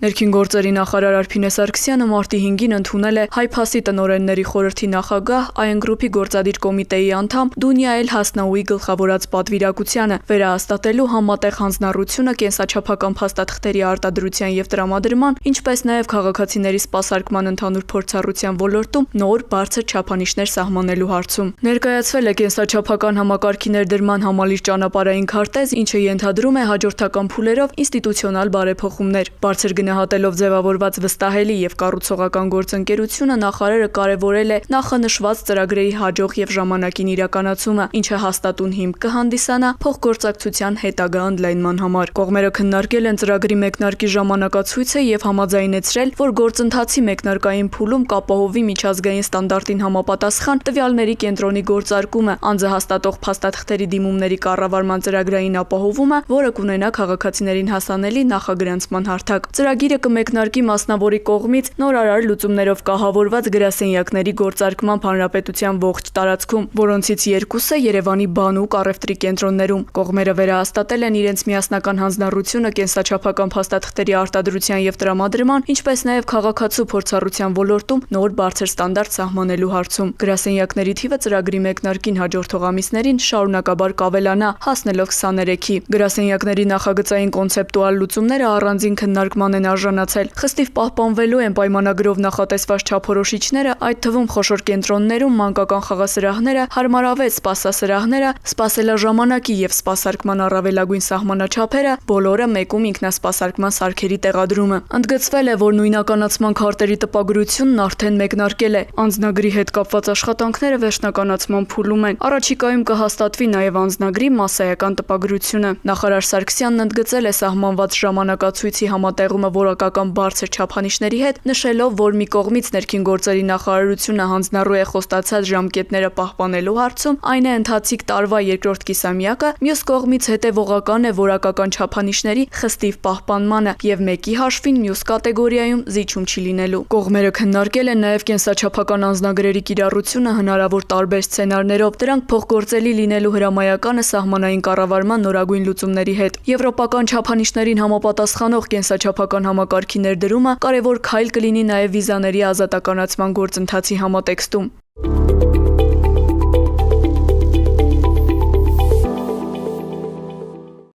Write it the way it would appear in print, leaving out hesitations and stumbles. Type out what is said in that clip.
Ներքին գործերի նախարար Արփինե Սարգսյանը մարտի 5-ին ընդունել է Հայ-Փասի տնօրենների խորհրդի նախագահ Այն գրուպի գործադիր կոմիտեի անդամ Դունյա Էլ-Հասնաուի գլխավորած պատվիրակությանը վերահաստատելու համատեղ հանձնառությունը կենսաչափական փաստաթղթերի արտադրության եւ տրամադրման, ինչպես նաեւ քաղաքացիների սպասարկման ընդհանուր փորձառության ոլորտում նոր բարձր չափանիշներ սահմանելու հարցում։ Ներկայացվել է կենսաչափական համակարգի ներդրման համալիր ճանապարհային քարտեզ, ինչը ենթադրում է հաջորդական փուլերով ինստիտուցիոնալ բարեփոխումներ։ Բարձր գնահատելով ձևավորված վստահելի եւ կառուցողական գործընկերությունը նախարարը կարևորել է նախանշված ծրագրերի հաջող եւ ժամանակին իրականացումը, ինչը հաստատուն հիմք կհանդիսանա փոխգործակցության հետագա ընդլայնման համար։ Կողմերը քննարկել են ծրագրի մեկնարկի ժամանակացույցը եւ համաձայնեցրել, որ գործընթացի մեկնարկային փուլում կապահովվի միջազգային ստանդարտին համապատասխան տվյալների կենտրոնի գործարկումը, անձը հաստատող փաստաթղթերի դիմումների կառավարման ծրագրային ապահովումը, որը կունենա քաղաքացիներին հասանելի նախագրանցման հարթակ։ Ծրագիրը կմեկնարկի մասնավորի կողմից նորարար լուծումներով կահավորված գրասենյակների գործարկմամբ հանրապետության ողջ տարածքում, որոնցից երկուսը Երևանի բանուկ առևտրի կենտրոններում։ Կողմերը վերահաստատել են իրենց միասնական հանձնառությունը կենսաչափական փաստաթղթերի արտադրության եւ տրամադրման, ինչպես նաեւ քաղաքացու փորձառության ոլորտում նոր բարձր ստանդարտ սահմանելու հարցում։ Գրասենյակների թիվը ծրագրի մեկնարկին հաջորդող ամիսներին շարունակաբար կավելանա, հասնելով 23-ի։ Գրասենյակների նախագծային կոնցեպտուալ լուծումները առանձին քննարկման են արժանացել։ Խստիվ պահպանվելու են պայմանագրով նախատեսված չափորոշիչները, այդ թվում խոշոր կենտրոններում մանկական խաղասրահները, հարմարավետ սպասասրահները, սպասելաժամանակի եւ սպասարկման առավելագույն սահմանաչափերը, բոլորը մեկում ինքնասպասարկման սարքերի տեղադրումը։ Ընդգծվել է, որ նույնականացման քարտերի տպագրությունն արդեն մեկնարկել է։ Անձնագրի հետ կապված աշխատանքները վերջնականացման փուլում են։ Առաջիկայում կհաստատվի նաեւ անձնագրի մասսայական տպագրությունը։ Նախարար Սարգսյանն ընդգծել է սահմանված ժամանակացույցի համատեղումը որակական բարձր չափանիշների հետ, նշելով, որ մի կողմից ներքին գործերի նախարարությունը հանձնառու է խոստացած ժամկետները պահպանելու հարցում, այն է ընթացիկ տարվա երկրորդ կիսամյակը, մյուս կողմից հետևողական է որակական չափանիշների խստիվ պահպանմանը եւ մեկի հաշվին մյուս կատեգորիայում զիջում չի լինելու։ Կողմերը քննարկել են նաեւ կենսաչափական անձնագրերի կիրառությունը հնարավոր տարբեր սցենարներով, դրանք փոխգործելի լինելու հրամայականը սահմանային կառավարման նորագույն լուծումների հետ։ Եվրոպական չափանիշներին համապատասխանող կենսաչափական համակարգի ներդրումը կարևոր քայլ կլինի նաև վիզաների ազատականացման գործընթացի համատեքստում։